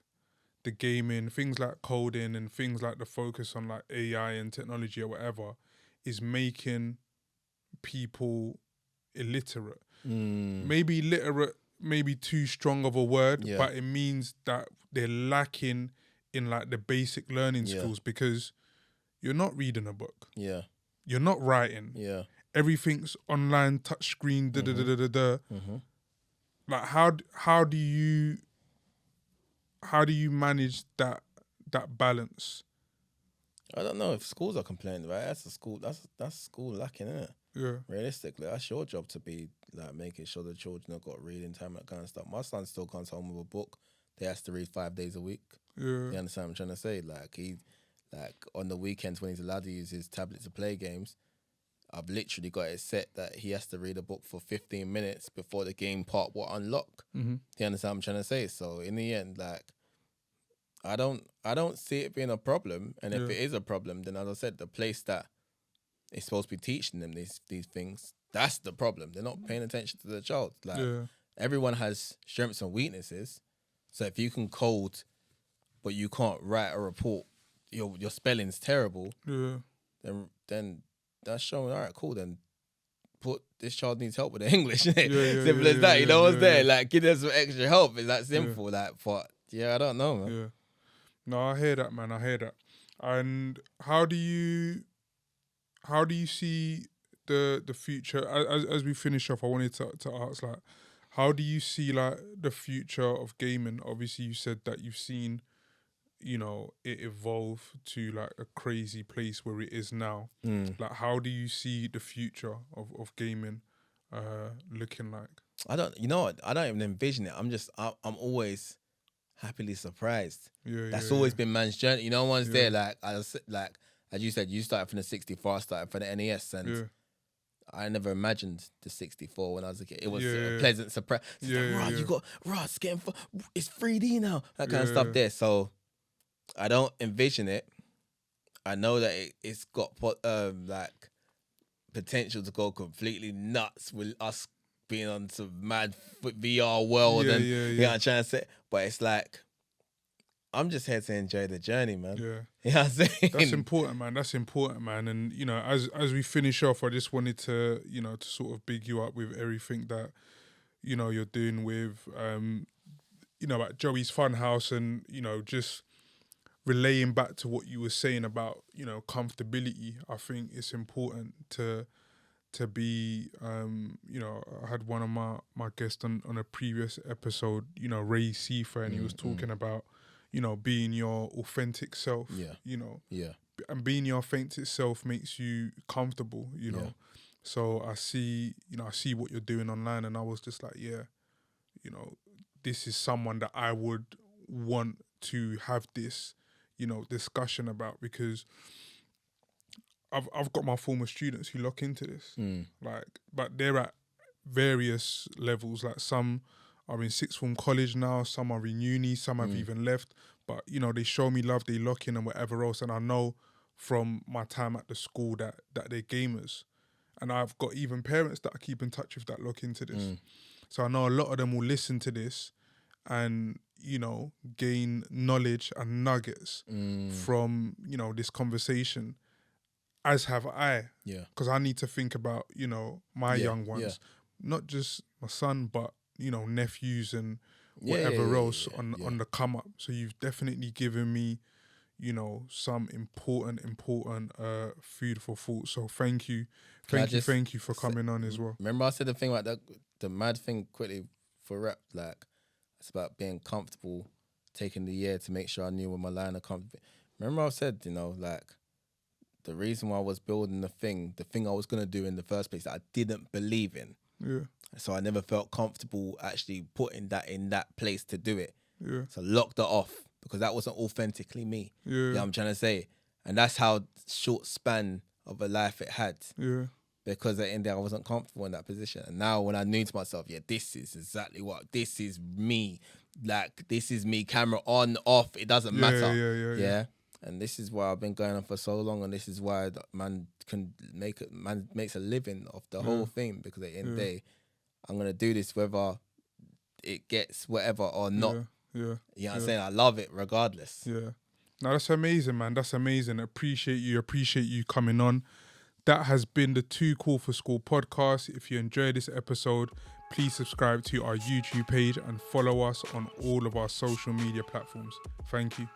the gaming, things like coding and things like the focus on like AI and technology or whatever is making people illiterate. Maybe literate, maybe too strong of a word, but it means that they're lacking in like the basic learning skills, because you're not reading a book. Yeah. You're not writing. Yeah. Everything's online, touch screen, Like how do you manage that balance? I don't know if schools are complaining, right? That's school lacking, isn't it? Yeah. Realistically, that's your job to be like making sure the children have got reading time, that kind of stuff. My son still comes home with a book. They has to read 5 days a week. Yeah. You understand what I'm trying to say? Like on the weekends when he's allowed to use his tablet to play games, I've literally got it set that he has to read a book for 15 minutes before the game part will unlock. Do you understand what I'm trying to say? So in the end, I don't see it being a problem. And if Yeah. it is a problem, then as I said, the place that is supposed to be teaching them these things, that's the problem. They're not paying attention to the child. Like Yeah. everyone has strengths and weaknesses. So if you can code, but you can't write a report, your spelling's terrible. Yeah. Then that's showing. All right, cool. Then put this child needs help with the English. Simple yeah, as that. yeah, you know what's yeah, there? yeah. Like give them some extra help. It's that simple. Like, but yeah, I don't know, man. Yeah. No, I hear that, man. I hear that. And how do you see the future? As we finish off, I wanted to ask, like, how do you see like the future of gaming? Obviously, you said that you've seen, you know, it evolve to like a crazy place where it is now. Like, how do you see the future of gaming looking like? I don't even envision it. I'm always happily surprised. That's always been man's journey. You know, once there, like as you said, you started from the 64, I started from the NES, and I never imagined the 64 when I was a kid. It was a pleasant surprise. You got it's getting it's 3D now. That kind of stuff there. So I don't envision it. I know that it's got like potential to go completely nuts with us being on some mad VR world you know what I'm trying to say. But it's like, I'm just here to enjoy the journey, man. Yeah. You know what I'm saying? That's important, man. And, you know, as we finish off, I just wanted to, you know, to sort of big you up with everything that, you know, you're doing with, you know, at Joey's Funhouse, and, you know, just relaying back to what you were saying about, you know, comfortability. I think it's important to be, you know, I had one of my guests on a previous episode, you know, Ray Seafer, and he was talking about, you know, being your authentic self, you know. Yeah. And being your authentic self makes you comfortable, you know. So I see what you're doing online, and I was just like, you know, this is someone that I would want to have this, you know, discussion about, because I've got my former students who look into this, like, but they're at various levels. Like, some are in sixth form college now, some are in uni, some have even left. But, you know, they show me love, they lock in and whatever else. And I know from my time at the school that they're gamers. And I've got even parents that I keep in touch with that look into this. So I know a lot of them will listen to this and, you know, gain knowledge and nuggets from, you know, this conversation, as have I. Yeah. Because I need to think about, you know, my young ones, not just my son, but, you know, nephews and whatever else on the come up. So you've definitely given me, you know, some important food for thought. So thank you for coming on as well. Remember I said the thing about the mad thing quickly for rap, like it's about being comfortable, taking the year to make sure I knew where my line of comfort. Remember I said, you know, like the reason why I was building the thing I was gonna do in the first place that I didn't believe in. Yeah. So I never felt comfortable actually putting that in that place to do it. Yeah. So I locked it off because that wasn't authentically me. Yeah. You know what I'm trying to say? And that's how short span of a life it had. Yeah. Because at the end I wasn't comfortable in that position. And now when I knew to myself, this is exactly this is me. Like, this is me, camera on, off, it doesn't matter. Yeah. And this is why I've been going on for so long, and this is why man makes a living off the whole thing, because at the end of the day, I'm gonna do this whether it gets whatever or not. You know what I'm saying? I love it regardless. Yeah. No, that's amazing, man. That's amazing. Appreciate you coming on. That has been the Too Cool for School podcast. If you enjoyed this episode, please subscribe to our YouTube page and follow us on all of our social media platforms. Thank you.